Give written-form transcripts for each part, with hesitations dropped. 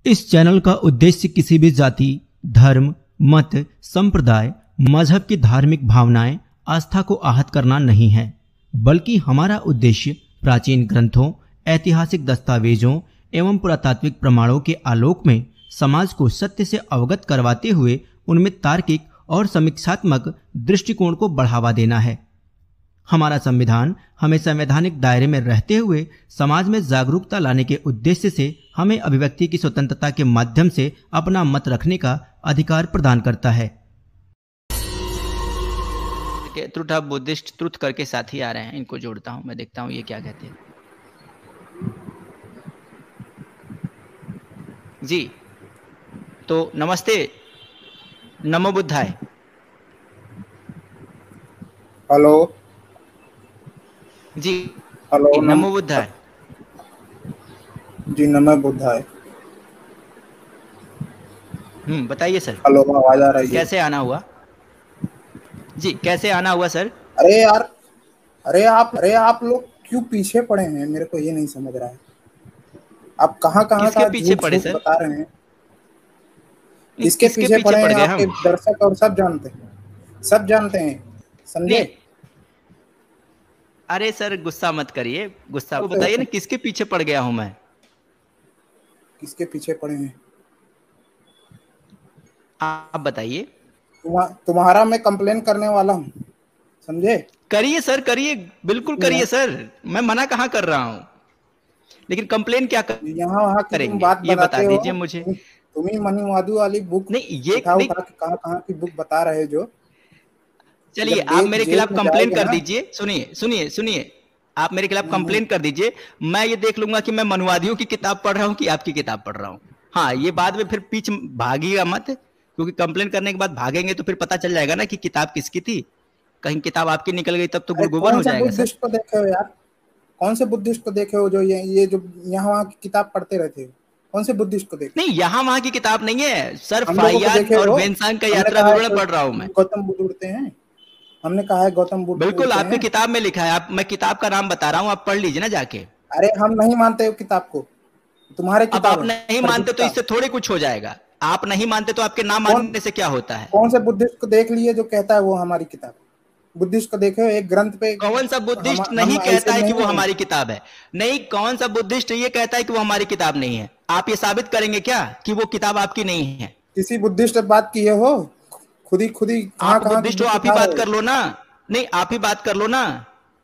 इस चैनल का उद्देश्य किसी भी जाति, धर्म, मत, संप्रदाय, मजहब की धार्मिक भावनाएं, आस्था को आहत करना नहीं है, बल्कि हमारा उद्देश्य प्राचीन ग्रंथों, ऐतिहासिक दस्तावेजों एवं पुरातात्विक प्रमाणों के आलोक में समाज को सत्य से अवगत करवाते हुए उनमें तार्किक और समीक्षात्मक दृष्टिकोण को बढ़ावा देना है। हमारा संविधान हमें संवैधानिक दायरे में रहते हुए समाज में जागरूकता लाने के उद्देश्य से हमें अभिव्यक्ति की स्वतंत्रता के माध्यम से अपना मत रखने का अधिकार प्रदान करता है। ट्रुथ ऑफ बुद्धिस्ट ट्रुथ करके साथी आ रहे हैं, इनको जोड़ता हूं, मैं देखता हूं ये क्या कहते हैं। जी तो नमस्ते, नमो बुद्धाय। हेलो जी हेलो नमो बुद्धाय। जी नमो बुद्धाय। बताइए सर। हेलो आवाज आ रही है? कैसे आना हुआ जी, कैसे आना हुआ सर? अरे यार, अरे आप लोग क्यों पीछे पड़े हैं? मेरे को ये नहीं समझ रहा है। आप कहाँ का पीछे पड़े सर? बता रहे हैं। इसके पीछे पड़े हैं आपके दर्शक और सब जानते हैं, समझे? अरे सर गुस्सा मत करिए, गुस्सा को बताइए ना, किसके पीछे पड़ गया हूं मैं? किसके पीछे पड़े हैं आप बताइए। तुम्हारा मैं कंप्लेन करने वाला हूँ, समझे? करिए सर, करिए, बिल्कुल करिए सर, मैं मना कहाँ कर रहा हूँ, लेकिन कंप्लेन क्या यहाँ वहाँ की तुम बात ये बता दीजिए मुझे। तुम ही मनुवादु वाली बुक नहीं, ये उठा के कहाँ की बुक बता रहे जो। चलिए आप मेरे खिलाफ कंप्लेन कर दीजिए। सुनिए, आप मेरे खिलाफ कंप्लेन कर दीजिए, मैं ये देख लूंगा कि मैं मनुवादियों की किताब पढ़ रहा हूँ कि आपकी किताब पढ़ रहा हूँ। हाँ, ये बाद में फिर पीछ भागिएगा मत, क्योंकि कंप्लेन करने के बाद भागेंगे तो फिर पता चल जाएगा ना कि किताब किसकी थी। कहीं किताब आपकी निकल गई तब तो गुड़गुबर हो जाएगा। बुद्धिस्ट को देखे हो यार? कौन से बुद्धिस्ट को देखे हो जो ये जो यहाँ वहाँ की किताब पढ़ते रहते हो? कौन से बुद्धिस्ट को देखे? नहीं, यहाँ वहाँ की किताब नहीं है सर, फाहियान और वेनसांग का यात्रा विवरण पढ़ रहा हूँ मैं। गौतम बुद्ध उड़ते हैं, हमने कहा है गौतम बुद्ध। बिल्कुल आपकी किताब में लिखा है, मैं किताब का नाम बता रहा हूँ, आप पढ़ लीजिए ना जाके। अरे हम नहीं मानते हो किताब को, तुम्हारे किताब। अब आप नहीं मानते तो इससे थोड़ी कुछ हो जाएगा। आप नहीं मानते तो आपके ना मानने से क्या होता है? कौन से बुद्धिस्ट को देख लिए जो कहता है वो हमारी किताब? बुद्धिस्ट को देखे एक ग्रंथ पे? कौन सा बुद्धिस्ट नहीं कहता है कि वो हमारी किताब है? नहीं, कौन सा बुद्धिस्ट ये कहता है कि वो हमारी किताब नहीं है? आप ये साबित करेंगे क्या कि वो किताब आपकी नहीं है? किसी बुद्धिस्ट से बात किए हो? खुद ही आप बुद्धिस्ट हो, आप ही बात कर लो ना। नहीं, आप ही बात कर लो ना।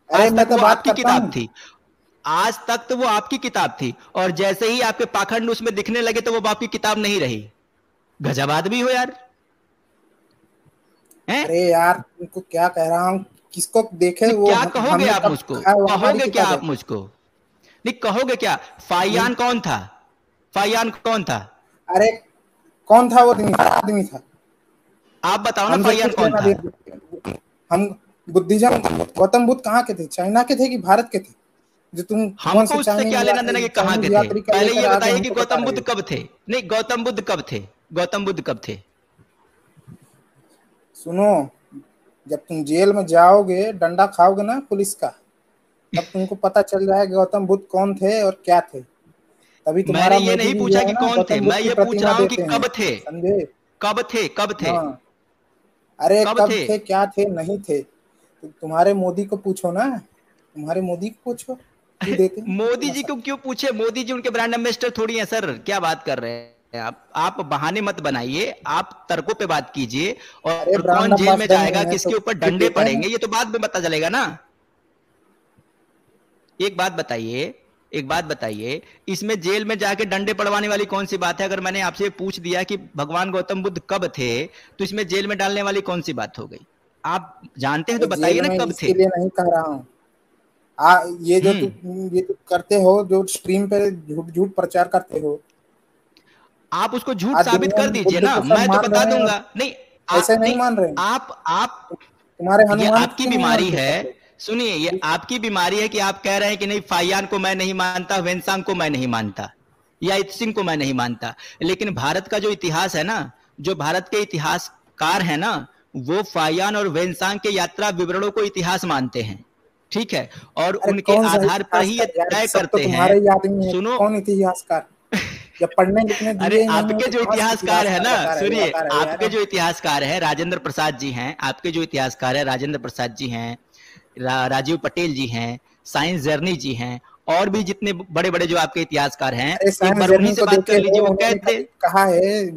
अरे मैं तो बात की किताब थी, आज तक तो वो आपकी किताब थी, और जैसे ही आपके पाखंड उसमें दिखने लगे तो वो आपकी किताब नहीं रही। गजब आदमी हो यार। अरे यार तुमको क्या कह रहा हूँ, किसको देखे वो? क्या कहोगे आप मुझको? कहोगे क्या आप मुझको? नहीं कहोगे क्या? फाहियान कौन था? फाहियान कौन था? अरे कौन था वो? आदमी था। आप बताओ ना, फाहियान कौन था? हम बुद्धिज्म, गौतम बुद्ध कहाँ के थे? चाइना के थे कि भारत के थे? जो तुम हमको उससे क्या लेना देना कि कहाँ के थे? पहले ये बताइए कि गौतम बुद्ध कब थे? नहीं, गौतम बुद्ध कब थे? गौतम बुद्ध कब थे? सुनो, जब तुम जेल में जाओगे, डंडा खाओगे ना पुलिस का, तब तुमको पता चल जाएगा गौतम बुद्ध कौन थे और क्या थे। तभी तुम्हारा मैंने ये नहीं पूछा कि कौन थे, मैं ये पूछ रहा हूँ कि कब थे? समझे? कब थे? अरे कब थे, क्या थे, नहीं थे? तुम्हारे मोदी को पूछो ना, तुम्हारे मोदी को पूछो। मोदी जी को क्यों पूछे? मोदी जी उनके ब्रांड एम्बेसडर थोड़ी है सर, क्या बात कर रहे हैं आप बहाने मत बनाइए, आप तर्कों पे बात कीजिए। और कौन जेल में जाएगा, किसके ऊपर डंडे पड़ेंगे, ये तो बाद में पता चलेगा ना। एक बात बताइए, इसमें जेल में जाके डंडे पड़वाने वाली कौन सी बात है? अगर मैंने आपसे पूछ दिया कि भगवान गौतम बुद्ध कब थे, तो इसमें जेल में डालने वाली कौन सी बात हो गई? आप जानते हैं तो बताइए ना कब थे। इसलिए नहीं कह रहा हूँ, ये जो तुम करते हो, जो स्ट्रीम पे झूठ प्रचार करते हो, आप उसको झूठ साबित कर दीजिए ना, मैं तो बता दूंगा। नहीं, ऐसे नहीं मान रहे। आप तुम्हारे हनुमान, आपकी बीमारी है। सुनिए, ये आपकी बीमारी है कि आप कह रहे हैं कि नहीं, फाहियान को मैं नहीं मानता, वेनसांग को मैं नहीं मानता, या इत्सिंग को मैं नहीं मानता। लेकिन भारत का जो इतिहास है ना, जो भारत के इतिहासकार है ना, वो फाहियान और वेनसांग के यात्रा विवरणों को इतिहास मानते हैं, ठीक है? और उनके आधार पर ही ये तय करते हैं। सुनो, कौन इतिहासकार? जब पढ़ने लिखने दिए अरे ही नहीं हो आपके तो जो कहाँ से इतिहासकार है ना, बता रहे सुनिए, बता रहे यार आपके जो इतिहासकार है राजेंद्र प्रसाद जी हैं, आपके जो इतिहासकार है राजेंद्र प्रसाद जी हैं, राजीव पटेल जी हैं, साइंस जर्नी जी हैं, और भी जितने बड़े बड़े जो आपके इतिहासकार हैं, अरे एक साइंस बार उन्हीं जर्नी से को बात देखे कर हो, लीजिए, वो उन्होंने कहते। कभी कहा है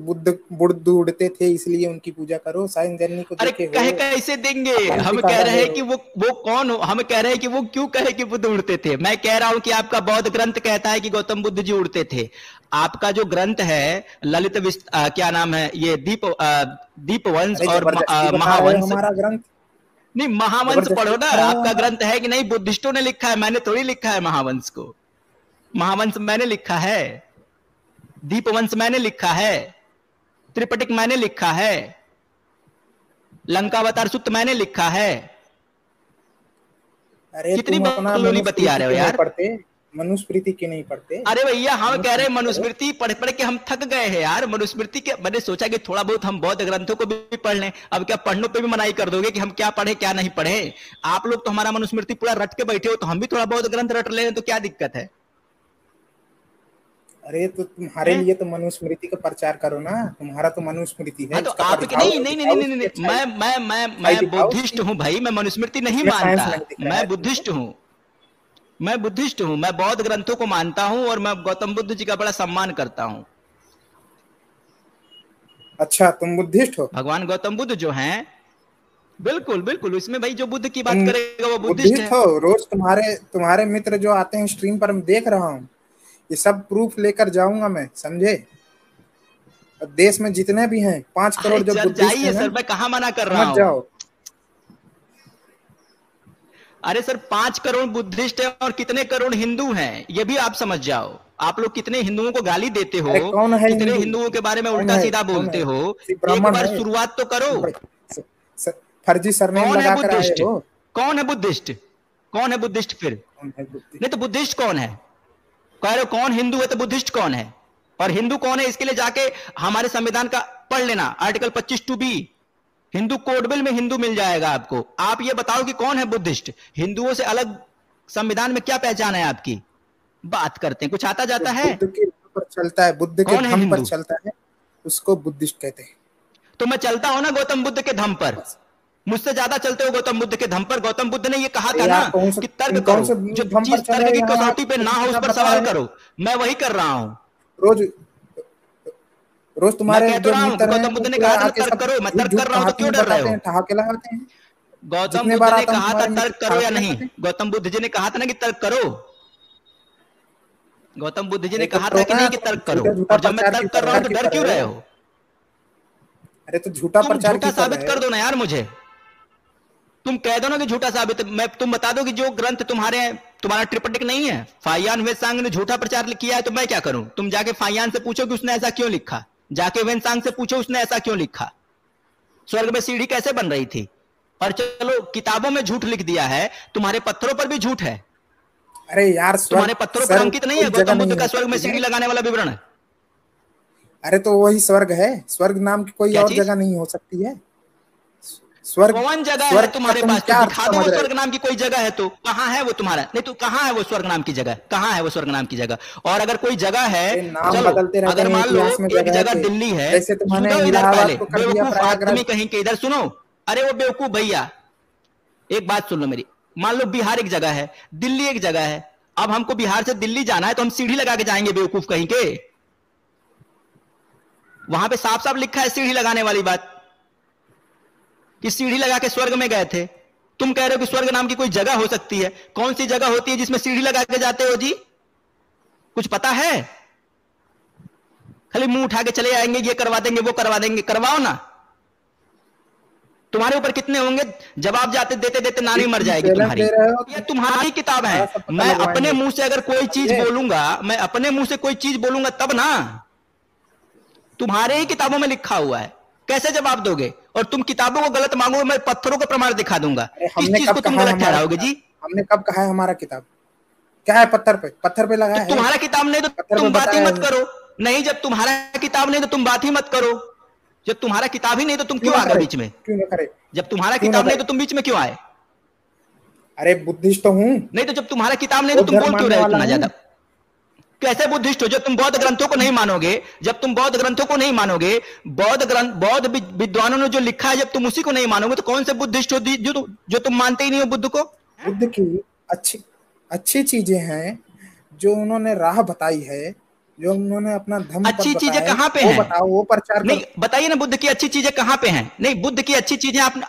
बुद्ध उड़ते थे इसलिए उनकी पूजा करो? साइंस जर्नी को अरे देखे हो? कहे कैसे देंगे, अपमान हम सिखा कह रहे रहे हैं हो। कि वो कौन हो, हम कह रहे हैं कि वो क्यों कहे कि बुद्ध उड़ते थे। मैं कह रहा हूं कि आपका बौद्ध ग्रंथ कहता है कि गौतम बुद्ध जी उड़ते थे। आपका जो ग्रंथ है ललित क्या नाम है ये, दीपवंश अरे और जबरदस्ती बता रहे हो महावंश। हमारा ग्रंथ, नहीं, महावंश जबरदस्ती पढ़ो ना, बता रहे हो आपका हमारा। ग्रंथ है कि नहीं, बुद्धिस्टों ने लिखा है, मैंने थोड़ी लिखा है महावंश को। महावंश मैंने लिखा है, दीपवंश मैंने लिखा है, त्रिपिटक मैंने लिखा है, लंकावतार सूक्त मैंने लिखा है। अरे कितनी तुम अपना बकलोली बतिया मनुस्मृति रहे हो क्यों नहीं यार। पढ़ते? मनुस्मृति क्यों नहीं पढ़ते? अरे भैया हम कह रहे हैं मनुस्मृति पढ़ो। मनुस्मृति पढ़ पढ़ के हम थक गए हैं यार। मनुस्मृति के मैंने सोचा कि थोड़ा बहुत हम बौद्ध ग्रंथों को भी पढ़ लें। अब क्या पढ़ने पे भी मनाही कर दोगे कि हम क्या पढ़े क्या नहीं पढ़े? आप लोग तो हमारा मनुस्मृति पूरा रट के बैठे हो, तो हम भी थोड़ा बौद्ध ग्रंथ रट ले तो क्या दिक्कत है? अरे तो तुम्हारे लिए तो मनुस्मृति का प्रचार करो ना, तुम्हारा तो मनुस्मृति है, हाँ तो उसका आपके दिखाओ, नहीं नहीं नहीं दिखाओ नहीं उसकी नहीं, अच्छाई। मैं बुद्धिस्ट हूँ भाई, मैं मनुस्मृति नहीं इसमें साइंस मानता। नहीं दिख रहा मैं है बुद्धिस्ट तुमको। हूँ, मैं बुद्धिस्ट हूँ, मैं बौद्ध ग्रंथों को मानता हूँ और मैं गौतम बुद्ध जी का बड़ा सम्मान करता हूँ। अच्छा तुम बुद्धिस्ट हो? भगवान गौतम बुद्ध जो हैं, बिल्कुल बिल्कुल, इसमें भाई जो बुद्ध की बात तुम करेगा वो बुद्धिस्ट बुद्धिस्ट है। हो? रोज तुम्हारे मित्र जो आते हैं स्ट्रीम पर मैं देख रहा हूँ, ये सब प्रूफ लेकर जाऊंगा मैं, समझे? और देश में जितने भी हैं 5 अरे करोड़ जो सर बुद्धिस्ट जाइए हैं ना, सर, मैं कहाँ मना कर रहा समझ हूँ। जाओ। अरे सर 5 करोड़ बुद्धिस्ट है और कितने करोड़ हिंदू हैं, ये भी आप समझ जाओ। आप लोग कितने हिंदुओं को गाली देते हो, अरे कौन है कितने हिंदू? हिंदुओं के बारे में कौन उल्टा है? सीधा कौन बोलते है? हो। सिर्फ एक ब्राह्मण बार है? शुरुआत तो करो। फर्जी सरनेम कौन है लगा कर आए बुद्धिस्ट? हो। कौन है बुद्धिस्ट? कौन है बुद्धिस्ट फिर? कौन है बुद्धिस्ट? नहीं तो बुद्धिस्ट कौन है? कह रहे हो कौन हिंदू है, तो बुद्धिस्ट कौन है? और हिंदू कौन है इसके लिए जाके हमारे संविधान का पढ़ लेना, article 25(2)B, Hindu code bill में हिंदू मिल जाएगा आपको। आप ये बताओ कि कौन है बुद्धिस्ट? हिंदुओं से अलग संविधान में क्या पहचान है आपकी? बात करते हैं, कुछ आता जाता है? बुद्ध के पर चलता है, बुद्ध के कौन है धम पर हिंदू? चलता है, उसको बुद्धिस्ट कहते हैं। तो मैं चलता हूं ना गौतम बुद्ध के धम पर, मुझसे ज्यादा चलते हो गौतम बुद्ध के धम पर। गौतम बुद्ध ने ये कहा था ना कि तर्क करो, जो चीज तर्क की कसौटी पे ना हो उस पर सवाल करो। मैं वही कर रहा हूं रोज रोज तुम्हारे मैं कह तो जो रहा हूं, मित्र हैं गौतम बुद्ध ने कहा था ना तर्क करो, मैं तर्क कर रहा हूं, तो क्यों डर रहे हो? ठहाके लगाते हैं। गौतम जितने बुद्ध बार ने आता हूं कहा था तुम्हारे तर्क मित्र करो या ठहाके नहीं? लगाते हैं। गौतम बुद्ध जी ने कहा था ना कि तर्क करो। गौतम बुद्ध जी ने तो कहा था कि नहीं कि तर्क करो, और जब मैं तर्क कर रहा हूं तो डर क्यों रहे हो? अरे तो झूठा तुम प्रचार झूठा क्यों कर साबित रहे कर हो? दो ना यार मुझे। तुम कह दो ना कि झूठा साबित, मैं तुम बता दो कि जो ग्रंथ तुम्हारा त्रिपिटक नहीं है, फाइयान वेत्सांग ने झूठा प्रचार किया है, तो मैं क्या करूं? तुम जाके फाइयान से पूछो कि उसने ऐसा क्यों लिखा, जाके वेत्सांग से पूछो उसने ऐसा क्यों लिखा। स्वर्ग में सीढ़ी कैसे बन रही थी? और चलो किताबों में झूठ लिख दिया है, तुम्हारे पत्थरों पर भी झूठ है। अरे यार तुम्हारे पत्थरों पर अंकित नहीं है गौतम बुद्ध का स्वर्ग में सीढ़ी लगाने वाला विवरण है? अरे तो वही स्वर्ग है, स्वर्ग नाम की कोई और जगह नहीं हो सकती है। स्वर्ग कौन जगह है तुम्हारे पास? तो दिखा दो वो समझ रहे स्वर्ग नाम की कोई जगह है तो। कहां है वो तुम्हारा? नहीं तो कहां है वो स्वर्ग नाम की जगह? कहां है वो स्वर्ग नाम की जगह? और अगर कोई जगह है, नाम चलो बदलते रहते अगर हैं, मान लो इतिहास में एक जगह जगह थे। दिल्ली है, जैसे तुम्हारे सुनो इधर इलाहाबाद पहले, को कर दिया बेवकूफ आदमी प्रयागराज। कहीं के, इधर सुनो। अरे वो बेवकूफ भैया, एक बात सुन लो मेरी। मान लो बिहार एक जगह है, दिल्ली एक जगह है। अब हमको बिहार से दिल्ली जाना है तो हम सीढ़ी लगा के जाएंगे बेवकूफ कहीं के? वहां पे साफ साफ लिखा है सीढ़ी लगाने वाली बात, कि सीढ़ी लगा के स्वर्ग में गए थे। तुम कह रहे हो कि स्वर्ग नाम की कोई जगह हो सकती है। कौन सी जगह होती है जिसमें सीढ़ी लगा के जाते हो जी? कुछ पता है? खाली मुंह उठा के चले आएंगे, ये करवा देंगे वो करवा देंगे। करवाओ ना। तुम्हारे ऊपर कितने होंगे, जवाब जाते देते देते नानी मर जाएगी तुम्हारी। ये तुम्हारी किताब है। मैं अपने मुंह से अगर कोई चीज बोलूंगा, मैं अपने मुंह से कोई चीज बोलूंगा तब ना। तुम्हारे ही किताबों में लिखा हुआ है, कैसे जवाब दोगे? और तुम किताबों को गलत मांगोगे, मैं पत्थरों का प्रमाण दिखा दूंगा। किस चीज को तुम गलत ठहराओगे जी? हमने कब कहा है हमारा किताब क्या है? पत्थर पे लगा है। तुम्हारा किताब नहीं तो तुम बात ही मत करो। नहीं, जब तुम्हारा किताब नहीं तो तुम बात ही मत करो। जब तुम्हारा किताब ही नहीं तो तुम क्यों आ गए बीच में? क्यों ना करे? जब तुम्हारा किताब नहीं तो तुम बीच में क्यों आए? अरे बुद्धिस्ट तो हूं। नहीं तो जब तुम्हारा किताब नहीं तो तुम बोल क्यों रहे हो इतना ज्यादा? कैसे बुद्धिस्ट हो जब तुम बौद्ध ग्रंथों को नहीं मानोगे? जब तुम बौद्ध ग्रंथों को नहीं मानोगे, बौद्ध विद्वानों ने जो लिखा है, जब तुम उसी को नहीं मानोगे तो कौन से बुद्धिस्ट हो जो तुम मानते ही नहीं हो बुद्ध को? बुद्ध की अच्छी चीजें हैं जो उन्होंने राह बताई है, जो उन्होंने अपना धर्म अच्छी चीजें कहां पे हैं? बताओ, वो प्रचार नहीं बताइए ना, बुद्ध की अच्छी चीजें कहां पे हैं? नहीं, बुद्ध की अच्छी चीजें आप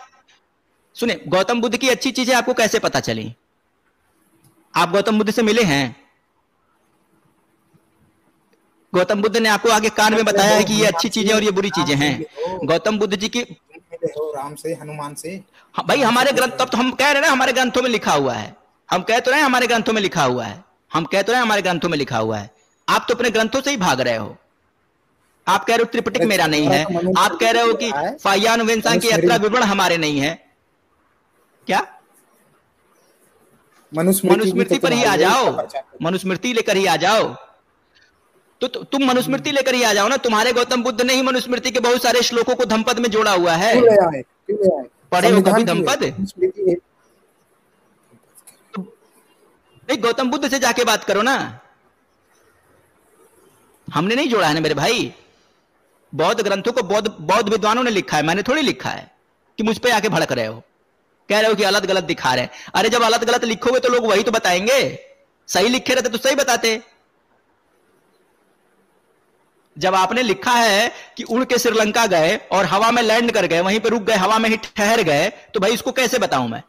सुने, गौतम बुद्ध की अच्छी चीजें आपको कैसे पता चली? आप गौतम बुद्ध से मिले हैं? गौतम बुद्ध ने आपको आगे कान में बताया है कि ये अच्छी चीजें और ये बुरी चीजें हैं? गौतम बुद्ध जी की राम से, हनुमान से। हाँ भाई, हमारे ग्रंथ, तब तो हम कह रहे हैं ना हमारे ग्रंथों में लिखा हुआ है। हम कह तो रहे हैं हमारे ग्रंथों में लिखा हुआ है। हम कह तो रहे हैं हमारे ग्रंथों में लिखा हुआ है। आप तो अपने ग्रंथों से ही भाग रहे हो। आप कह रहे हो त्रिपिटक मेरा नहीं है। आप कह रहे हो कि फाहियान वेंसांग की यात्रा विवरण हमारे नहीं है। क्या? मनुस्मृति पर ही आ जाओ, मनुस्मृति लेकर ही आ जाओ। तो तुम मनुस्मृति लेकर ही आ जाओ ना। तुम्हारे गौतम बुद्ध ने ही मनुस्मृति के बहुत सारे श्लोकों को धम्मपद में जोड़ा हुआ है। पढ़े हो कभी धम्मपद? नहीं, गौतम बुद्ध से जाके बात करो ना। हमने नहीं जोड़ा है ना मेरे भाई। बौद्ध ग्रंथों को बौद्ध विद्वानों ने लिखा है, मैंने थोड़ी लिखा है कि मुझ पे आके भड़क रहे हो, कह रहे हो कि अलग गलत दिखा रहे हैं। अरे जब अलग गलत लिखोगे तो लोग वही तो बताएंगे। सही लिखे रहते तो सही बताते। जब आपने लिखा है कि उड़ के श्रीलंका गए और हवा में लैंड कर गए, वहीं पे रुक गए, हवा में ही ठहर गए, तो भाई इसको कैसे बताऊं मैं?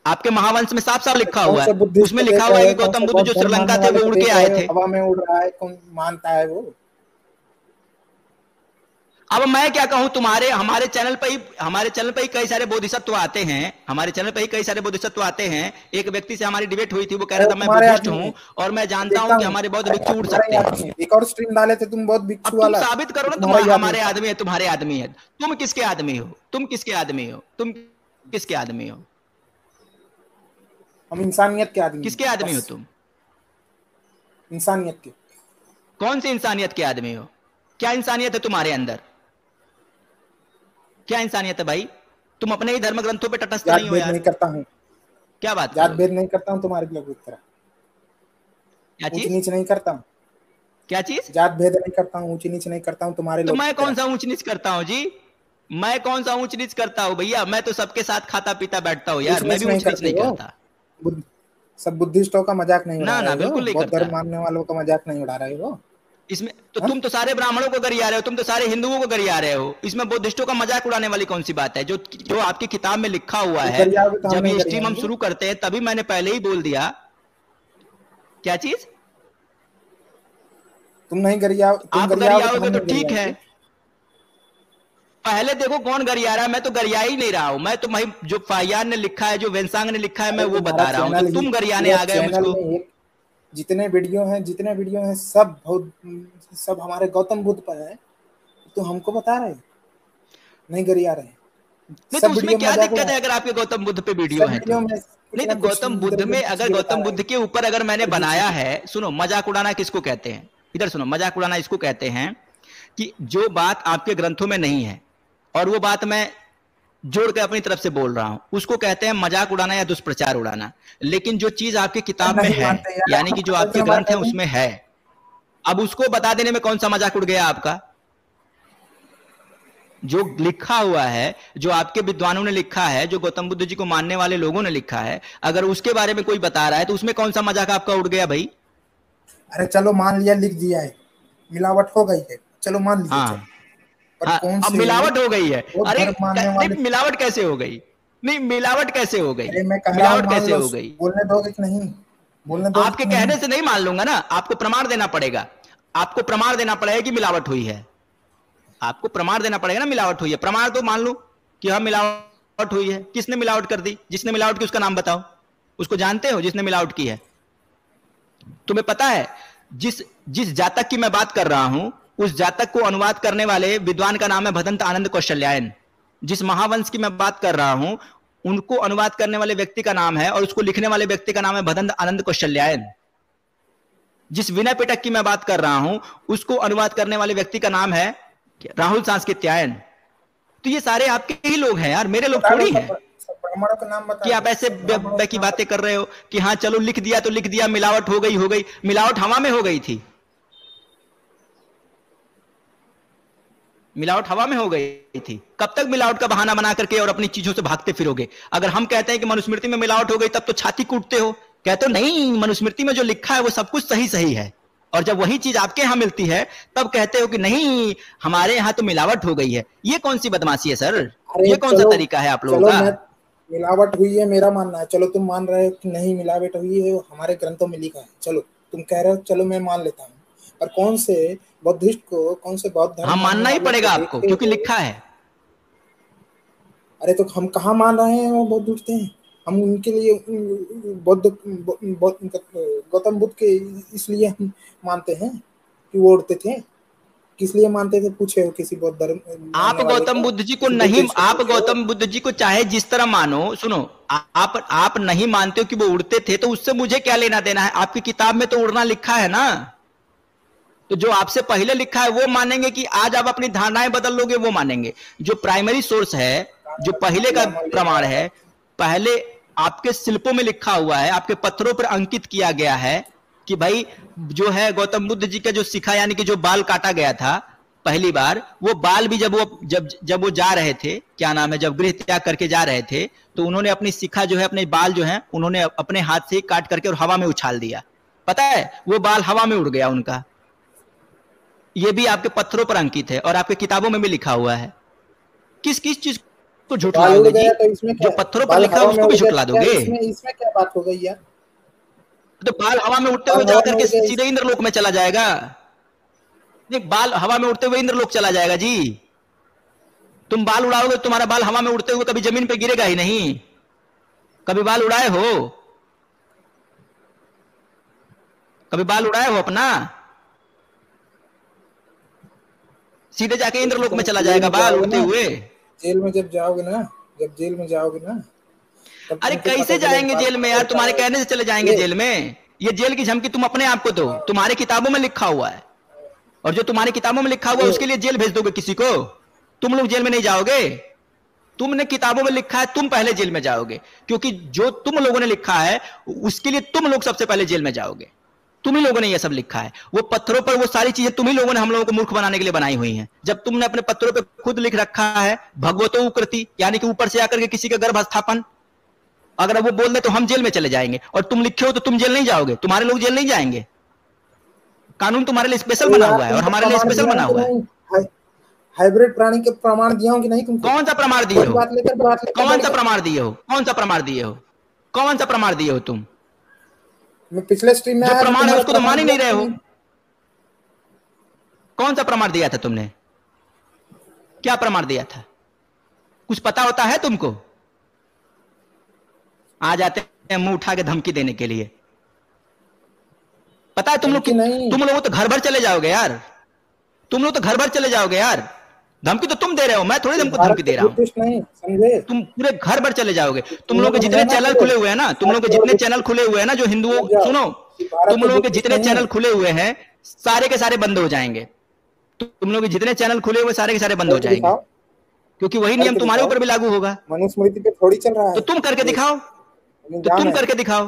आपके महावंश में साफ साफ लिखा हुआ है, उसमें लिखा हुआ है कि गौतम बुद्ध जो श्रीलंका थे वो उड़ के आए थे। हवा में उड़ रहा है, कौन मानता है वो? अब मैं क्या कहूं? हमारे चैनल पे ही कई सारे बोधिसत्व आते हैं। हमारे चैनल पे ही कई सारे बोधिसत्व आते हैं। एक व्यक्ति से हमारी डिबेट हुई थी, वो कह रहा था मैं बुद्धिस्ट हूं और मैं जानता हूं कि हमारे बौद्ध भिक्षु उड़ सकते हैं। एक और स्ट्रीम डाले थे तुम, बौद्ध भिक्षु वाला। तुम साबित करो ना, तुम हमारे आदमी है, तुम्हारे आदमी है। तुम किसके आदमी हो? तुम किसके आदमी हो? तुम किसके आदमी हो? हम इंसानियत के आदमी। किसके आदमी हो तुम? इंसानियत के। कौन सी इंसानियत के आदमी हो? क्या इंसानियत है तुम्हारे अंदर? क्या इंसानियत है भाई? तुम अपने ही धर्म ग्रंथों पे तटस्थ नहीं हो यार। नहीं करता हूं। क्या बात? जात भेद नहीं करता हूं तुम्हारे लोगों की तरह। क्या चीज? ऊंच नीच नहीं करता हूं। क्या चीज? जात भेद नहीं करता हूं, ऊंच नीच नहीं करता हूं तुम्हारे लोग। तो मैं कौन सा ऊंच नीच करता हूं जी? मैं कौन सा ऊंच नीच करता हूं भैया? मैं तो सबके साथ खाता पीता बैठता हूं यार। मैं भी ऊंच नीच नहीं करता। सब बुद्धिस्टों का मजाक नहीं उड़ा रहे हो? बिल्कुल नहीं करता। धर्म मानने वालों का मजाक नहीं उड़ा रहे हो इसमें तो। तुम तो सारे ब्राह्मणों को गरिया रहे हो, तुम तो सारे हिंदुओं को गरिया रहे हो। इसमें बुद्धिस्टों का मजाक उड़ाने वाली कौन सी बात है? जो आपकी किताब में लिखा हुआ है, जब ये स्ट्रीम हम शुरू करते हैं तभी मैंने पहले ही बोल दिया। क्या चीज? तुम नहीं गरियाओ? आप गरियाओगे तो ठीक है। पहले देखो कौन गरिया रहा है। मैं तो गरिया ही नहीं रहा हूं। मैं तो भाई जो फाहियान ने लिखा है, जो वेंसांग ने लिखा है, मैं वो बता रहा हूं। तो तुम गरियाने आ गए मुझको। जितने वीडियो हैं सब हमारे गौतम बुद्ध पर है, तो हमको बता रहे नहीं गरिया रहे। नहीं तो उसमें क्या दिक्कत है अगर आपके गौतम बुद्ध पे वीडियो है तो? नहीं तो गौतम बुद्ध में, अगर गौतम बुद्ध के ऊपर अगर मैंने बनाया है, सुनो मजाक उड़ाना किसको कहते हैं? इधर सुनो, मजाक उड़ाना इसको कहते हैं कि जो बात आपके ग्रंथों में नहीं है और वो बात मैं जोड़ के अपनी तरफ से बोल रहा हूं, उसको कहते हैं मजाक उड़ाना या दुष्प्रचार उड़ाना। लेकिन जो चीज आपकी किताब में है, यानी कि जो आपके ग्रंथ है उसमें है, अब उसको बता देने में कौन सा मजाक उड़ गया आपका? जो लिखा हुआ है, जो आपके विद्वानों ने लिखा है, जो गौतम बुद्ध जी को मानने वाले लोगों ने लिखा है, अगर उसके बारे में कोई बता रहा है तो उसमें कौन सा मजाक आपका उड़ गया भाई? अरे चलो मान लिया, लिख दिया है, मिलावट हो गई है, चलो मान लिया। हाँ, अब मिलावट हो गई है। अरे नहीं, मिलावट कैसे हो गई? नहीं मिलावट कैसे हो गई? मिलावट कैसे हो गई? बोलने दोगे कि नहीं? बोलने दो। आपके कहने से नहीं मान लूंगा ना, आपको प्रमाण देना पड़ेगा। आपको प्रमाण देना पड़ेगा कि मिलावट हुई है। आपको प्रमाण देना पड़ेगा ना मिलावट हुई है। प्रमाण तो मान लो कि हाँ मिलावट हुई है। किसने मिलावट कर दी? जिसने मिलावट की उसका नाम बताओ। उसको जानते हो जिसने मिलावट की है? तुम्हें पता है जिस जातक की मैं बात कर रहा हूं, उस जातक को अनुवाद करने वाले विद्वान का नाम है भदंत आनंद कौशल्यायन। जिस महावंश की मैं बात कर रहा हूं, उनको अनुवाद करने वाले व्यक्ति का नाम है और उसको लिखने वाले व्यक्ति का नाम है भदंत आनंद कौशल्यायन। जिस विनय पिटक की मैं बात कर रहा हूं, उसको अनुवाद करने वाले व्यक्ति का नाम है राहुल सांस्कृत्यायन। तो ये सारे आपके ही लोग हैं यार, मेरे लोग थोड़ी हैं। ब्राह्मणों का नाम बता कि आप दो, ऐसे ब्राह्मणों की का बातें कर रहे हो कि हाँ चलो लिख दिया तो लिख दिया, मिलावट हो गई, हो गई। मिलावट हवा में हो गई थी, मिलावट हवा में हो गई थी। कब तक मिलावट का बहाना बना करके और अपनी चीजों से भागते फिरोगे? अगर हम कहते हैं कि मनुस्मृति में मिलावट हो गई तब तो छाती कूटते हो, कहते हो नहीं मनुस्मृति में जो लिखा है वो सब कुछ सही सही है, और जब वही चीज आपके यहां मिलती है तब कहते हो कि नहीं हमारे यहां तो मिलावट हो गई है। ये कौन सी बदमाशी है सर? अरे ये कौन सा चलो, तरीका है आप लोगों चलो का? मैं मिलावट हुई है मेरा मानना है, चलो तुम मान रहे हो कि नहीं मिलावट हुई है, वो हमारे ग्रंथों में लिखा है, चलो तुम कह रहे हो, चलो मैं मान लेता हूँ। पर कौन से बुद्धिस्ट को, कौन से बौद्ध धर्म हाँ मानने मानना ही वाले को पड़ेगा आपको, देखते क्योंकि हो? लिखा है। अरे तो हम कहाँ मान रहे हैं वो बुद्ध उठते हैं? हम उनके लिए गौतम बुद्ध के इसलिए हम मानते हैं कि वो उड़ते थे। किस लिए मानते थे पूछे हो किसी बौद्ध धर्म आप मानने वाले गौतम को? बुद्ध जी को किसी नहीं, बुद्धिस्ट को आप पूछे हो? गौतम बुद्ध जी को चाहे जिस तरह मानो, सुनो, आप नहीं मानते हो कि वो उड़ते थे, तो उससे मुझे क्या लेना देना है? आपकी किताब में तो उड़ना लिखा है ना, तो जो आपसे पहले लिखा है वो मानेंगे कि आज आप अपनी धारणाएं बदल लोगे वो मानेंगे? जो प्राइमरी सोर्स है, जो पहले का प्रमाण है, पहले आपके शिल्पों में लिखा हुआ है, आपके पत्थरों पर अंकित किया गया है कि भाई जो है गौतम बुद्ध जी का जो शिखा यानी कि जो बाल काटा गया था पहली बार, वो बाल भी जब वो जा रहे थे, क्या नाम है, जब गृह त्याग करके जा रहे थे, तो उन्होंने अपनी शिखा जो है, अपने बाल जो है, उन्होंने अपने हाथ से काट करके और हवा में उछाल दिया। पता है वो बाल हवा में उड़ गया उनका। ये भी आपके पत्थरों पर अंकित है और आपके किताबों में भी लिखा हुआ है। किस किस चीज को तो बाल उड़ झुठलाओगे जी? गया तो इसमें जो क्या? पत्थरों पर बाल लिखा है हवा में उसको उड़ भी गया तो झुठला क्या दोगे? इसमें क्या बात हो गई यार? तो बाल हवा में उड़ते हुए बाल हवा जाकर में के उड़ गया सीधे इंद्रलोक में चला जाएगा। नहीं, बाल हवा में उड़ते हुए इंद्रलोक चला जाएगा जी। तुम बाल उड़ाओगे, तुम्हारा बाल हवा में उड़ते हुए कभी जमीन पे गिरेगा ही नहीं। कभी बाल उड़ाए हो? कभी बाल उड़ाए हो अपना? सीधे जाके तो इंद्रलोक तुम में चला जेल जाएगा में बाल जाओगे उड़ते ना, हुए। जेल में जब जाओगे ना, जब जेल में जाओगे ना, तब अरे तुमको पता कैसे चलेगा जाएंगे बाल जेल में कहाँ यार? उड़ता तुम्हारे है। कहने से चले जाएंगे ये जेल में? ये जेल की झमकी तुम अपने आप को दो, तुम्हारी किताबों में लिखा हुआ है, और जो तुम्हारी किताबों में लिखा हुआ है ये उसके लिए जेल भेज दोगे किसी को? तुम लोग जेल में नहीं जाओगे। तुमने किताबों में लिखा है, तुम पहले जेल में जाओगे, क्योंकि जो तुम लोगों ने लिखा है उसके लिए तुम लोग सबसे पहले जेल में जाओगे। तुम ही लोगों ने ये सब लिखा है, वो पत्थरों पर वो सारी चीजें तुम ही लोगों ने हम लोगों को मूर्ख बनाने के लिए बनाई हुई हैं। जब तुमने अपने पत्थरों पे खुद लिख रखा है भगवतो उकृति, यानी कि ऊपर से आकर के किसी का गर्भ स्थापन, अगर वो बोल दे तो हम जेल में चले जाएंगे, और तुम लिखे हो तो तुम जेल नहीं जाओगे, तुम्हारे लोग जेल नहीं जाएंगे। कानून तुम्हारे लिए स्पेशल अरे बना यार हुआ है और तुमको हमारे लिए प्रमाण स्पेशल दिया बना हूँ कि हुआ है। नहीं? हाइब्रिड प्राणी के प्रमाण दिया हूँ कि नहीं तुमको? कौन सा प्रमाण दिए वही हो? बात लेकर कौन बैठ सा गए। प्रमाण दिए हो? कौन सा प्रमाण दिए हो? कौन सा प्रमाण दिए हो तुम? मैं पिछले स्ट्रीम में जो आया था, प्रमाण है तुम्हारा उसको तो मान प्रमाण ही दिया नहीं था रहे कि हो। नहीं? कौन सा प्रमाण दिया था तुमने? क्या प्रमाण दिया था? कुछ पता होता है तुमको? आ जाते हैं मुंह उठा के धमकी देने के लिए। पता है तुम लोग कि धमकी नहीं। तुम लोग तो घर भर चले जाओगे यार। तुम लोग तो घर भर चले जाओगे यार। धमकी तो तुम दे रहे हो, मैं थोड़ी ये तुमको भारत धमकी के दे रहा हूं। बुद्धिस्ट नहीं समझे? तुम पूरे घर भर चले जाओगे। तुम लोगों के नियम जितने है ना चैनल पूरे खुले हुए हैं ना, तुम 7 लोगों के करोड़ जितने चैनल बुद्धिस्ट। खुले हुए हैं ना, जो हिंदुओं, समझ जाओ सुनो, कि भारत तुम के लोगों के बुद्धिस्ट जितने नहीं चैनल है। खुले हुए हैं सारे के सारे बंद हो जाएंगे। तुम लोगों के जितने चैनल खुले हुए सारे के सारे बंद हो करके जाएंगे, दिखाओ, क्योंकि वही नियम करके तुम्हारे दिखाओ। ऊपर भी लागू होगा। मनुस्मृति पे थोड़ी चल रहा तो है तुम करके देश, दिखाओ। तो निजाम तुम है। करके दिखाओ।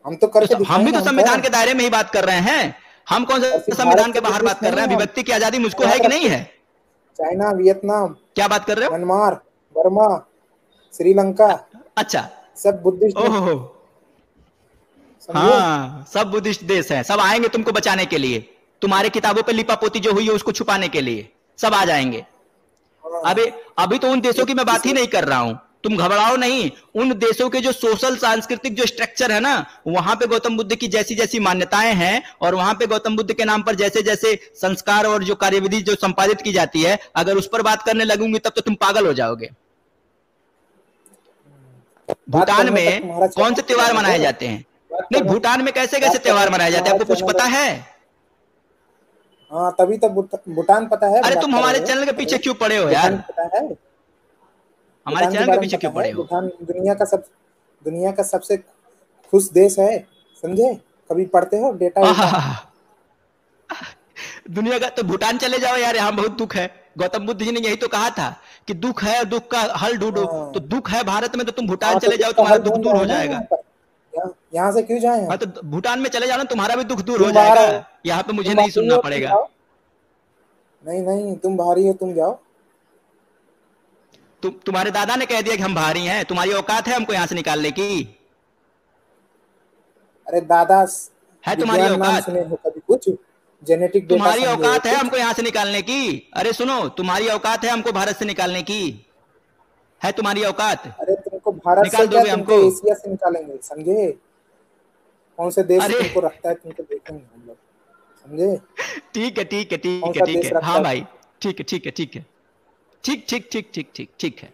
हम तो करके तो हम भी दिखाएंगे, तो हम संविधान कह। के दायरे में ही बात कर रहे हैं। हम कौन और सा सिर्फ भारत संविधान के के बाहर बात बुद्धिस्ट कर रहे नहीं हैं? है हम। अभिव्यक्ति की आजादी मुझको है याद कि नहीं रखो, है? चाइना, वियतनाम, क्या बात कर रहे हो? म्यांमार, बर्मा, श्रीलंका, अच्छा। सब बुद्धिस्ट देश, ओहो, समझे? हाँ, सब बुद्धिस्ट देश हैं, सब आएंगे तुमको बचाने के लिए, तुम्हारे किताबों पे लिपापोती जो हुई है उसको छुपाने के लिए सब आ जाएंगे। हाँ, अभी अभी तो उन देशों की मैं बात ही इसे नहीं कर रहा हूं, तुम घबराओ नहीं। उन देशों के जो सोशल सांस्कृतिक जो स्ट्रक्चर है ना, वहां पे गौतम बुद्ध की जैसी जैसी मान्यताएं हैं, और वहां पे गौतम बुद्ध के नाम पर जैसे जैसे संस्कार और जो कार्यविधि जो संपादित की जाती है, अगर उस पर बात करने लगूंगी तब तो तुम पागल हो जाओगे। बात भूटान करने तक में तुम्हारा कौन चैनल से खुला त्योहार है मनाए तो जाते हैं? बात नहीं, करने भूटान में कैसे कैसे बात करने त्योहार तक मनाए जाते हैं, तुम्हारा आपको कुछ चैनल पता है। है? हाँ, तभी तो भूटान पता है, अरे बात तुम कर हमारे रहे हो। चैनल के पीछे अरे क्यों पड़े हो भूटान यार? पता है, हमारे भूटान के चैनल के बारे में पीछे पता क्यों पड़े है। हो? भूटान दुनिया का सबसे खुश देश है, समझे? कभी पढ़ते हो डेटा वेटा? आहा, दुनिया का तो भूटान चले जाओ यार, यहाँ बहुत दुख है। गौतम बुद्ध जी ने यही तो कहा था कि दुख है, दुख का हल ढूंढो। हाँ। तो दुख है भारत में तो तुम भूटान हाँ, तो चले जाओ, उसका तुम्हारा हल दुख ढूंढ दूर रहे हो हैं ना जाएगा। यहाँ पर। यहाँ से क्यों जाए हाँ, हम? तो भूटान में चले जाओ ना, तुम्हारा भी दुख दूर हो तुम बाहर जाएगा। हो, यहाँ पे मुझे तुम नहीं बाहरी सुनना हो, तुम पड़ेगा। जाओ। नहीं नहीं, तुम बाहरी हो, तुम जाओ। तुम्हारे दादा ने कह दिया कि हम भारी हैं, तुम्हारी औकात है हमको यहाँ से निकालने की? अरे दादा, है तुम्हारी विज्ञान नाम औकात? सुने हो कभी कुछ? जेनेटिक डेटा तुम्हारी समझे हो औकात है कुछ? हमको यहाँ से निकालने की? अरे सुनो, तुम्हारी औकात है हमको भारत से निकालने की? है तुम्हारी औकात? अरे तुमको भारत से निकाल क्या, दोगे तुमको हमको? एशिया से निकालेंगे, समझे? कौन से देश अरे तुमको रखता है, तुमको देखेंगे हम लोग, समझे? ठीक है, ठीक है, कौन ठीक है, सा ठीक देश है, रखता हाँ है भाई, तुमको? ठीक है, ठीक है, ठीक है, ठीक ठीक ठीक ठीक ठीक ठीक है।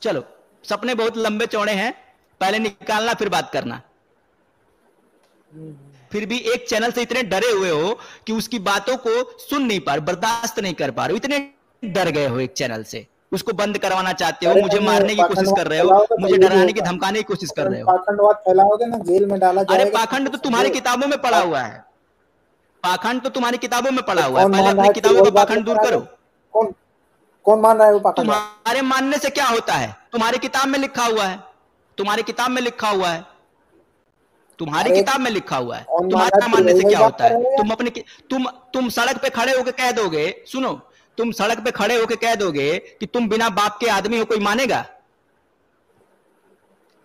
चलो, सपने बहुत लंबे चौड़े हैं, पहले निकालना फिर बात करना। फिर भी एक चैनल से इतने डरे हुए हो कि उसकी बातों को सुन नहीं पा रहे, बर्दाश्त नहीं कर पा रहे हो, इतने डर गए हो एक चैनल से, उसको बंद करवाना चाहते हो, अरे मुझे नहीं, मारने की कोशिश पाखंडवाद कर रहे हो, फैलाओगे तो मुझे ये भी डराने की होगा। धमकाने की कोशिश कर अगर रहे हो। पाखंडवाद फैलाओगे ना, जेल में डाला अरे जाएगा पाखंड तुमको, तो तुम्हारी समझे? किताबों में पड़ा हुआ है, पाखंड तो तुम्हारी किताबों में तो पड़ा हुआ है, कौन पहले मान रहा अपनी है, फिर किताबों का वही बात पाखंड दूर लेकर आ करो। जाओ। कौन कौन मान रहा है वो पाखंडवाद? तुम्हारे मानने से क्या होता है? तुम्हारी किताब में लिखा हुआ है, तुम्हारी किताब में लिखा हुआ है, तुम्हारी अरे किताब में लिखा हुआ है। कौन मान रहा तुम्हारा है, फिर मानने वही से वही क्या बात होता कर है? रहे हो यार। तुम सड़क पे खड़े होकर कह दोगे, सुनो, तुम सड़क पे खड़े होकर कह दोगे कि तुम बिना बाप के आदमी हो, कोई मानेगा?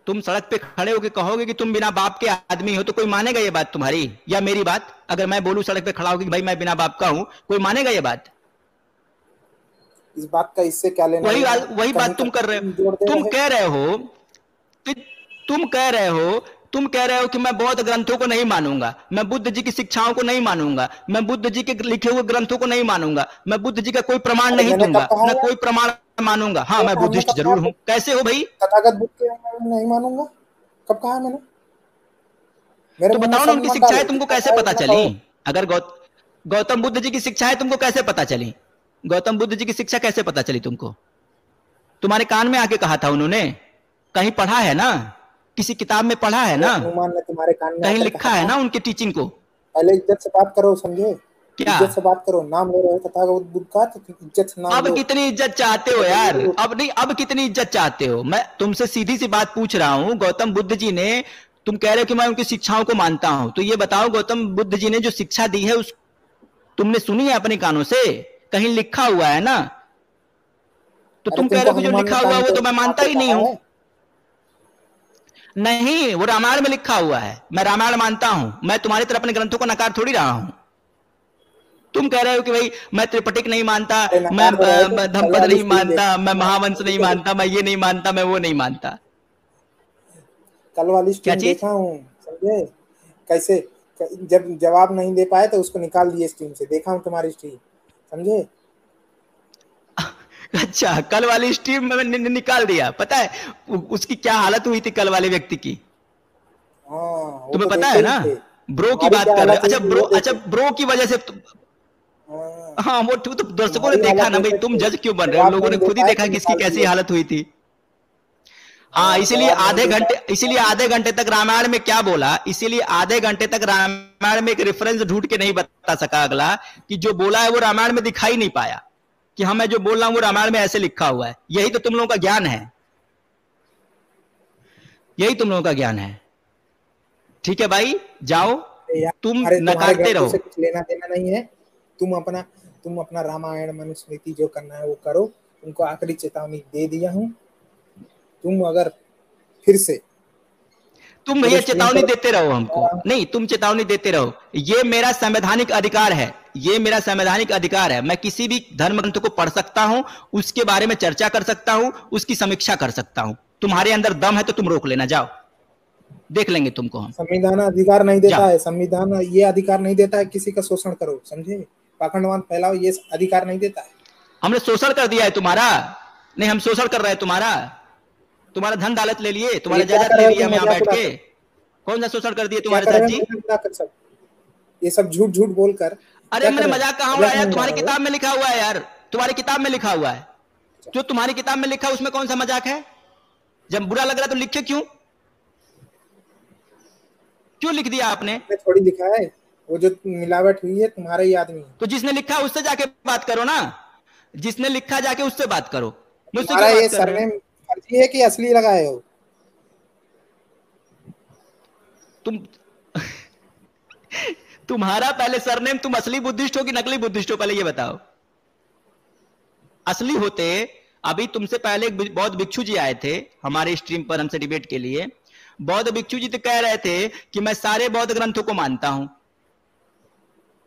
तुम सड़क पे खड़े होकर कहोगे कि तुम बिना बाप के आदमी हो, तो कोई मानेगा ये बात तुम्हारी या मेरी बात? अगर मैं बोलूं सड़क पे खड़ा होकर कि भाई मैं बिना बाप का हूं, कोई मानेगा ये बात? इस बात का इससे क्या लेना देना है? वही कहीं बात का तुम कर रहे हो। जोड़ दे तुम रहे। कह रहे हो कि तुम कह रहे हो तुम कह रहे हो कि मैं बौद्ध ग्रंथों को नहीं मानूंगा, मैं बुद्ध जी की शिक्षाओं को नहीं मानूंगा, मैं बुद्ध जी के लिखे हुए ग्रंथों को नहीं मानूंगा, मैं बुद्ध जी का कोई प्रमाण अरे नहीं मैंने कब दूंगा, कहा मैं यार? कोई प्रमाण मानूंगा। हाँ, मैं हमने बुद्धिस्ट कब कहा जरूर हूं। कैसे हो भाई? तथागत बुद्ध के नहीं मानूंगा? कब कहा मैंने? मेरे तो मुंह में बताओ ना, शब्द उनकी मत शिक्षाएं डालो, तुमको जितना कैसे चाहे पता उतना चली? कहो। अगर गौतम बुद्ध जी की शिक्षाएं तुमको कैसे पता चली? गौतम बुद्ध जी की शिक्षा कैसे पता चली तुमको? तुम्हारे कान में आके कहा था उन्होंने? कहीं पढ़ा है ना? किसी किताब में पढ़ा है अरे ना? हनुमान ने तुम्हारे कान में कहीं आकर कहा लिखा है था? ना उनके टीचिंग को? पहले इज्जत से बात करो, समझे? क्या? इज्जत से बात करो, नाम ले रहे हो तथागत बुद्ध का, तो इज्जत से नाम अब लो। कितनी इज्जत चाहते हो नहीं तो ये यार? भी अब नहीं, अब कितनी इज्जत चाहते हो? मैं तुमसे सीधी सी बात पूछ रहा हूं। गौतम बुद्ध जी ने, तुम कह रहे हो कि मैं उनकी शिक्षाओं को मानता हूं, तो ये बताओ, गौतम बुद्ध जी ने जो शिक्षा दी है उस तुमने सुनी है अपने कानों से? कहीं लिखा हुआ है ना? तो अरे तुम कह रहे तुमको हो कि जो हनुमान ने लिखा हुआ है कान वो पे तो मैं मानता आके ही नहीं कहा हूं। है? नहीं, वो रामायण में लिखा हुआ है, मैं रामायण मानता हूं। मैं तुम्हारी तरह अपने ग्रंथों को नकार थोड़ी रहा हूं। तुम कह रहे हो कि भाई मैं त्रिपिटक नहीं मानता, अरे मैं नकार तो रहे थे, कल धम्पद वाली नहीं स्ट्रीम मानता, देखा मैं तुम्हारी महावंश मूवी नहीं को मानता, मैं ये नहीं मानता, मैं वो नहीं मानता। कल वाली क्या स्ट्रीम चीज? देखा हूँ, समझे? कैसे जब जवाब नहीं दे पाए तो उसको निकाल दिए स्ट्रीम से, देखा हूँ तुम्हारी स्ट्रीम, समझे? अच्छा, कल वाली स्ट्रीम में निकाल दिया? पता है उसकी क्या हालत हुई थी कल वाले व्यक्ति की? हाँ, वो तुम्हें तो पता देखे है ही ना? थे। ब्रो की हमारी बात क्या कर रहे हालत हो? हुई अच्छा थी ब्रो, वो अच्छा देखे। ब्रो की वजह से हाँ, हाँ, वो तो दर्शकों ने तुम्हारी देखा हालत ना भाई, देखे तुम थे, जज क्यों बन रहे हो? जवाब लोगों ने नहीं दे खुद ही पाए देखा तो किसकी निकाल कैसी दिए। हालत हुई थी। हाँ, हाँ, जवाब नहीं दे पाए तो इसीलिए निकाल आधे घंटे तक रामायण में क्या बोला, इसीलिए आधे घंटे तक रामायण में एक रेफरेंस ढूंढ के नहीं बता सका अगला कि जो बोला है वो रामायण में दिखाई नहीं पाया कि हाँ मैं जो बोल रहा हूं वो रामायण में ऐसे लिखा हुआ है। यही तो तुम लोगों का ज्ञान है, यही तुम लोगों का ज्ञान है। ठीक है भाई, जाओ, दिए। यार तुम तुम्हारे नकारते ग्रंथों रहो। से कुछ लेना देना नहीं है। तुम अपना रामायण मनुस्मृति जो करना है वो करो। तुमको आखिरी चेतावनी दे दिया हूँ। तुम अगर फिर से तुम मेरे ये स्ट्रीम चेतावनी पर देते रहो हमको, नहीं तुम चेतावनी देते रहो, ये मेरा संवैधानिक अधिकार है, ये मेरा संवैधानिक अधिकार है। मैं किसी भी धर्म ग्रंथ को पढ़ सकता हूं, उसके बारे में चर्चा कर सकता हूं, उसकी समीक्षा कर सकता हूं। तुम्हारे अंदर दम है तो तुम रोक लेना, जाओ, देख लेंगे तुमको हम। संविधान अधिकार नहीं देता जाओ। है, संविधान ये अधिकार नहीं देता है किसी का शोषण करो, समझे? पाखंडवाद फैलाओ, ये अधिकार नहीं देता है। हमने शोषण कर दिया है तुम्हारा? नहीं, हम शोषण कर रहे हैं तुम्हारा? तुम्हारा धन दौलत ले लिए, ये तुम्हारा क्या जायदाद कर ले रहे हो लिए हम तुम यहाँ मजाक बैठ के? उड़ाकर? कौन सा शोषण कर दिए क्या तुम्हारे कर साथ रहे जी? हो मजाक उड़ाकर? सब ये सब झूठ झूठ बोलकर अरे क्या कर मैंने रहे हो? मजाक कहाँ मजाक उड़ाया? नहीं उड़ा तुम्हारी रहे हो? किताब में लिखा हुआ है यार, तुम्हारी किताब में लिखा हुआ है। जो तुम्हारी किताब में लिखा है उसमें कौन सा मजाक है? जब बुरा लग रहा तो लिखे क्यों? क्यों लिख दिया आपने? मैंने थोड़ी लिखा है, वो जो मिलावट हुई है तुम्हारे ही आदमी है। तो जिसने लिखा उससे जाके बात करो ना, जिसने लिखा जाके उससे बात करो। मुझसे तुम्हारा क्यों ये बात कर रहे हो? सरनेम फर्जी है कि असली लगाए हो? तुम तुम्हारा पहले सरनेम, तुम असली बुद्धिस्ट हो कि नकली बुद्धिस्ट हो, पहले ये बताओ। असली होते, अभी तुमसे पहले एक बौद्ध भिक्षु जी आए थे हमारे स्ट्रीम पर हमसे डिबेट के लिए। बौद्ध भिक्षु जी तो कह रहे थे कि मैं सारे बौद्ध ग्रंथों को मानता हूं,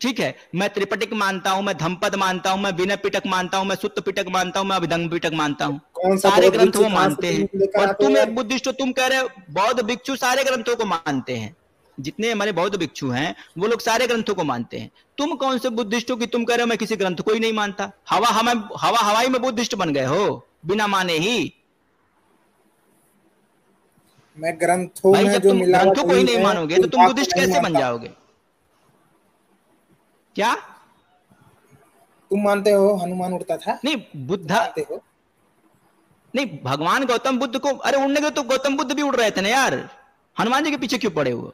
ठीक है, मैं त्रिपिटक मानता हूं, मैं धम्मपद मानता हूं, मैं विनय पिटक मानता हूं, मैं सुत्त पिटक मानता हूं, मैं अभिधम्म पिटक मानता हूं। कौन सा सारे बौद्ध ग्रंथ भिक्षु वो कहाँ से मानते हैं। तुम लेकर और आते हो तुम यार? एक बुद्धिस्ट हो, तुम कह रहे हो बौद्ध भिक्षु सारे ग्रंथों को मानते हैं। जितने हमारे बौद्ध भिक्षु हैं वो लोग सारे ग्रंथों को मानते हैं। तुम कौन से बुद्धिस्ट हो कि तुम कह रहे हो मैं किसी ग्रंथ को ही नहीं मानता? हवा हवाई में बुद्धिस्ट बन गए हो बिना माने ही। मैं ग्रंथों भाई में जब जो तुम मिलावट ग्रंथों को ही हुई नहीं है मानोगे उस तो तुम भाग को बुद्धिस्ट नहीं कैसे बन मानता। जाओगे? क्या? तुम मानते हो हनुमान उड़ता था? नहीं तुम बुद्धा, मानते हो? नहीं भगवान गौतम बुद्ध को, अरे उड़ने के तो गौतम बुद्ध भी उड़ रहे थे ना यार, हनुमान जी के पीछे क्यों पड़े हुए?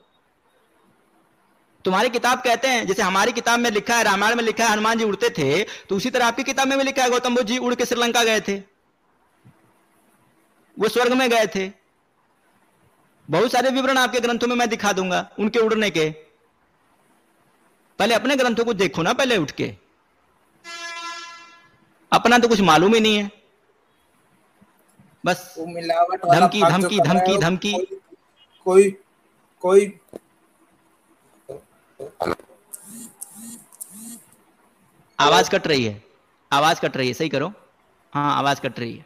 तुम्हारी किताब कहते हैं, जैसे हमारी किताब में लिखा है, रामायण में लिखा है हनुमान जी उड़ते थे, तो उसी तरह आपकी किताब में भी लिखा है गौतम बुद्ध जी उड़ के श्रीलंका गए थे, वो स्वर्ग में गए थे। बहुत सारे विवरण आपके ग्रंथों में मैं दिखा दूंगा उनके उड़ने के। पहले अपने ग्रंथों को देखो ना, पहले उठ के। अपना तो कुछ मालूम ही नहीं है, बस वो मिलावट वाला धमकी भाग जो धमकी कर रहे धमकी हो, धमकी। कोई कोई आवाज कट रही है, आवाज कट रही है, सही करो। हाँ आवाज कट रही है।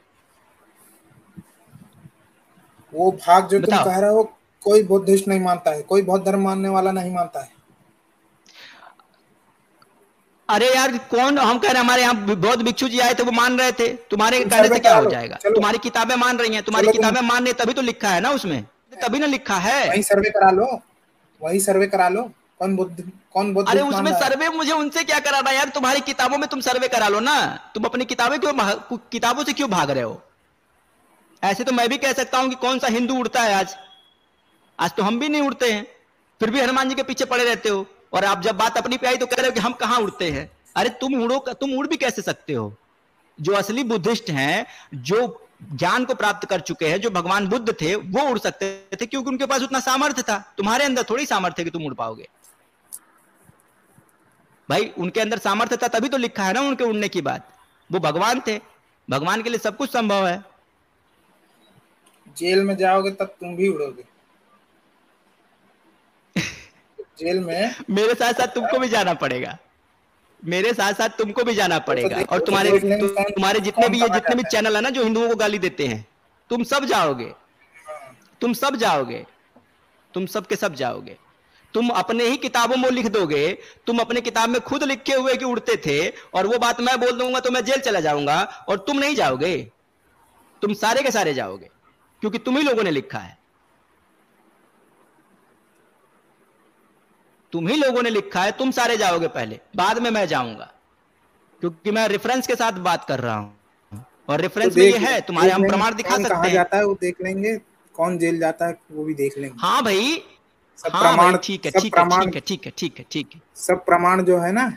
वो भाग जो तुम बताओ। कह रहे हो, कोई बुद्धिस्ट नहीं मानता है, कोई बौद्ध धर्म मानने वाला नहीं मानता है। अरे यार कौन, हम कह रहे हमारे यहाँ बौद्ध भिक्षु जी आए थे वो मान रहे थे, तुम्हारे तुम कहने सर्वे से क्या करा हो लो, जाएगा? चलो तुम्हारी किताबें मान रही हैं, तुम्हारी चलो तुम किताबें मान रही, तभी तो लिखा है ना उसमें, तभी ना लिखा है। वही सर्वे करा लो, वही सर्वे करा लो। कौन अरे बुद्धिस्ट मान उसमें रहा है? सर्वे मुझे उनसे क्या कराना यार, तुम्हारी किताबों में तुम सर्वे करा लो ना। तुम अपनी किताबें क्यों, किताबों से क्यों भाग रहे हो? ऐसे तो मैं भी कह सकता हूं कि कौन सा हिंदू उड़ता है आज। आज तो हम भी नहीं उड़ते हैं, फिर भी हनुमान जी के पीछे पड़े रहते हो। और आप जब बात अपनी पे आई तो कह रहे हो कि हम कहां उड़ते हैं। अरे तुम उड़ो, तुम उड़ भी कैसे सकते हो? जो असली बुद्धिस्ट हैं, जो ज्ञान को प्राप्त कर चुके हैं, जो भगवान बुद्ध थे, वो उड़ सकते थे क्योंकि उनके पास उतना सामर्थ्य था। तुम्हारे अंदर थोड़ी सामर्थ्य कि तुम उड़ पाओगे। भाई उनके अंदर सामर्थ्य था तभी तो लिखा है ना उनके उड़ने की बात। वो भगवान थे, भगवान के लिए सब कुछ संभव है। जेल में जाओगे तब तुम भी उड़ोगे। जेल में मेरे साथ साथ तुमको भी जाना पड़ेगा, मेरे साथ साथ तुमको भी जाना पड़ेगा। और तो देख लेंगे तुम्हारे जितने कौन भी कहाँ जितने भी जाता है। चैनल है ना जो हिंदुओं को गाली देते हैं, तुम सब जाओगे, तुम सब जाओगे, तुम सब के सब जाओगे। तुम अपने ही किताबों में लिख दोगे, तुम अपने किताब में खुद लिखे हुए कि उड़ते थे, और वो बात मैं बोल दूंगा तो मैं जेल चला जाऊंगा, और तुम नहीं जाओगे। तुम सारे के सारे जाओगे क्योंकि तुम ही लोगों ने लिखा है, तुम ही लोगों ने लिखा है। तुम सारे जाओगे पहले, बाद में मैं जाऊंगा, क्योंकि मैं रेफरेंस के साथ बात कर रहा हूं, और रेफरेंस में ये है, तुम्हारे हम प्रमाण दिखा कौन सकते कहाँ हैं। जाता है वो देख लेंगे, कौन जेल जाता है वो भी देख लेंगे। हाँ भाई, सब हाँ प्रमाण, भाई, ठीक है सब ठीक है प्रमाण, ठीक है ठीक है ठीक है ठीक है। सब प्रमाण जो है ना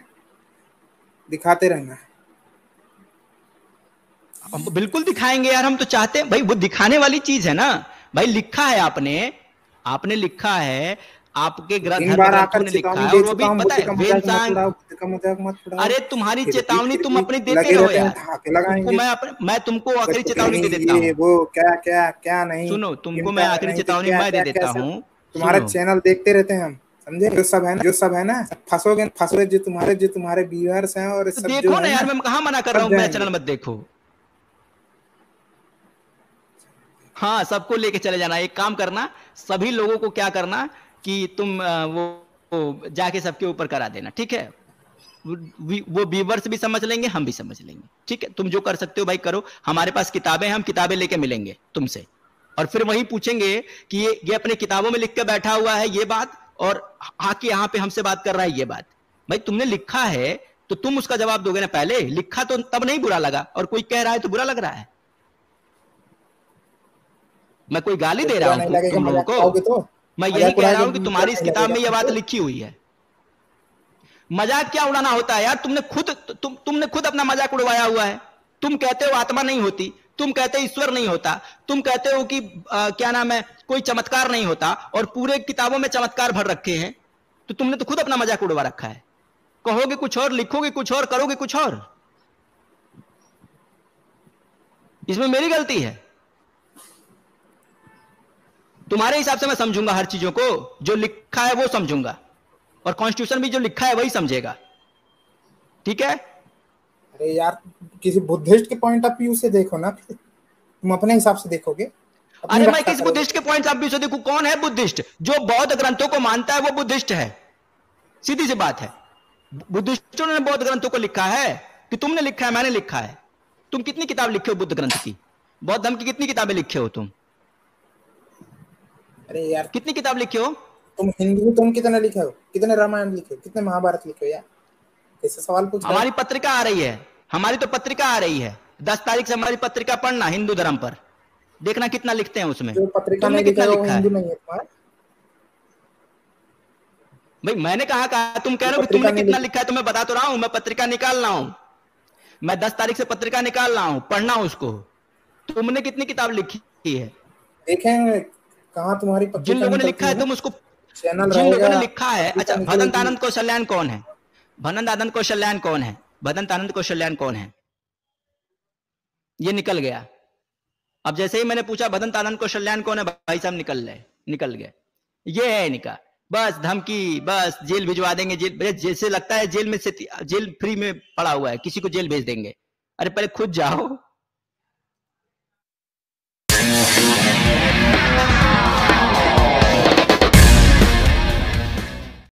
दिखाते रहना। हम बिल्कुल दिखाएंगे यार, हम तो चाहते हैं भाई, वो दिखाने वाली चीज है ना भाई। लिखा है आपने, आपने लिखा है, आपके तीन धर्म बार ग्रंथों आकर ने लिखा चेतावनी है, दे और वो भी चुका हूँ, पता बुद्ध है का मजाक मत वेदसांग। उड़ाओ, बुद्ध का मजाक मत उड़ाओ। अरे तुम्हारी चेतावनी फिर तुम भी अपनी देते लगे रहो रहते हैं, यार। धाके तुमको लगाएंगे। मैं तुमको अगर आखिरी कुछ चेतावनी दे नहीं देता ये हूं। वो क्या क्या क्या नहीं, सुनो, तुमको मैं चिंता आखिरी नहीं तो चेतावनी क्या मैं दे क्या देता क्या सब। हूं। तुम्हारा सुनो, चैनल देखते रहते हैं हम, समझे? जो सब है ना, जो सब है ना, फंसोगे फंसोगे। जो तुम्हारे व्यूअर्स हैं और तो सब जो देखो ना है यार, ना, मैं कहां मना कर रहा सब हूं मेरा जाएंगे। चैनल मत देखो। हाँ, सबको लेके चले जाना। एक काम करना, सभी लोगों को क्या करना कि तुम वो जाके सबके ऊपर करा देना, ठीक है? वो व्यूवर्स भी समझ लेंगे, हम भी समझ लेंगे, ठीक है? तुम जो कर सकते हो भाई करो। हमारे पास किताबें हैं, हम किताबें लेके मिलेंगे तुमसे, और फिर वही पूछेंगे कि ये अपने किताबों में लिख के बैठा हुआ है ये बात, और आके यहाँ पे हमसे बात कर रहा है ये बात। भाई तुमने लिखा है तो तुम उसका जवाब दोगे ना। पहले लिखा तो तब नहीं बुरा लगा, और कोई कह रहा है तो बुरा लग रहा है। मैं कोई गाली तो दे रहा बुरा हूं नहीं लगेगा, तुम लोगों मजाक उड़ाओगे को? तो? मैं यही मजाक कह रहा उड़ाएंगे, हूं कि बुरा तुम्हारी इस नहीं किताब लगेगा में यह बात तुमको? लिखी हुई है। मजाक क्या उड़ाना होता है यार? तुमने खुद अपना मजाक उड़वाया हुआ है। तुम कहते हो आत्मा नहीं होती, तुम कहते ईश्वर नहीं होता, तुम कहते हो कि क्या नाम है, कोई चमत्कार नहीं होता, और पूरे किताबों में चमत्कार भर रखे हैं। तो तुमने तो खुद अपना मजाक उड़वा रखा है। कहोगे कुछ और, लिखोगे कुछ और, करोगे कुछ और। इसमें मेरी गलती है? तुम्हारे हिसाब से मैं समझूंगा हर चीजों को, जो लिखा है वो समझूंगा, और कॉन्स्टिट्यूशन भी जो लिखा है वही समझेगा, ठीक है? अरे यार, किसी बुद्धिस्ट के पॉइंट ऑफ व्यू से देखो ना, तुम अपने हिसाब से देखोगे। अरे मैं किस बुद्धिस्ट के पॉइंट ऑफ व्यू से देखूं? कौन है बुद्धिस्ट? जो बौद्ध ग्रंथों को मानता है वो बुद्धिस्ट है, सीधी सी बात है। बुद्धिस्टों ने बौद्ध ग्रंथों को लिखा है कि तुमने लिखा है, मैंने लिखा है? तुम कितनी किताब लिखे हो बुद्ध ग्रंथ की? बौद्ध धर्म की कितनी किताबें लिखे हो तुम? अरे यार, कितनी किताब लिखे हो तुम हिंदू, तुम कितने लिखे हो? कितने रामायण लिखे हो? कितने महाभारत लिखे हो यार? ऐसे सवाल पूछ रहे हो? हमारी पत्रिका आ रही है, हमारी तो पत्रिका आ रही है 10 तारीख से। हमारी पत्रिका पढ़ना हिंदू धर्म पर, देखना कितना लिखते हैं उसमें। जो पत्रिका तुमने में कितना लिखा है लिखा हिंदू है? नहीं है तुम्हारा भाई मैंने कहा तुम कह रहे हो कि तुमने कितना लिखा है, तो मैं बता तो रहा हूं, मैं पत्रिका निकाल रहा हूं, मैं 10 तारीख से पत्रिका निकाल रहा हूं, पढ़ना उसको। तुमने कितनी किताब लिखी है? देखें कहाँ तुम्हारी पत्रिका जिन लोगों ने लिखा है तुम उसको, चैनल जिन लोगों ने रहेगा। लिखा है। अच्छा, भदंत आनंद कौशल्यान कौन है? भदंत आनंद कौशल्यान कौन है? भदंत आनंद कौशल्यान कौन है? ये निकल गया। अब जैसे ही मैंने पूछा भदंत आनंद कौशल्यान कौन है, भाई साहब निकल गए। ये है इनका बस धमकी, बस जेल भिजवा देंगे। जेल जैसे लगता है जेल में से जेल फ्री में पड़ा हुआ है, किसी को जेल भेज देंगे। अरे पहले खुद जाओ,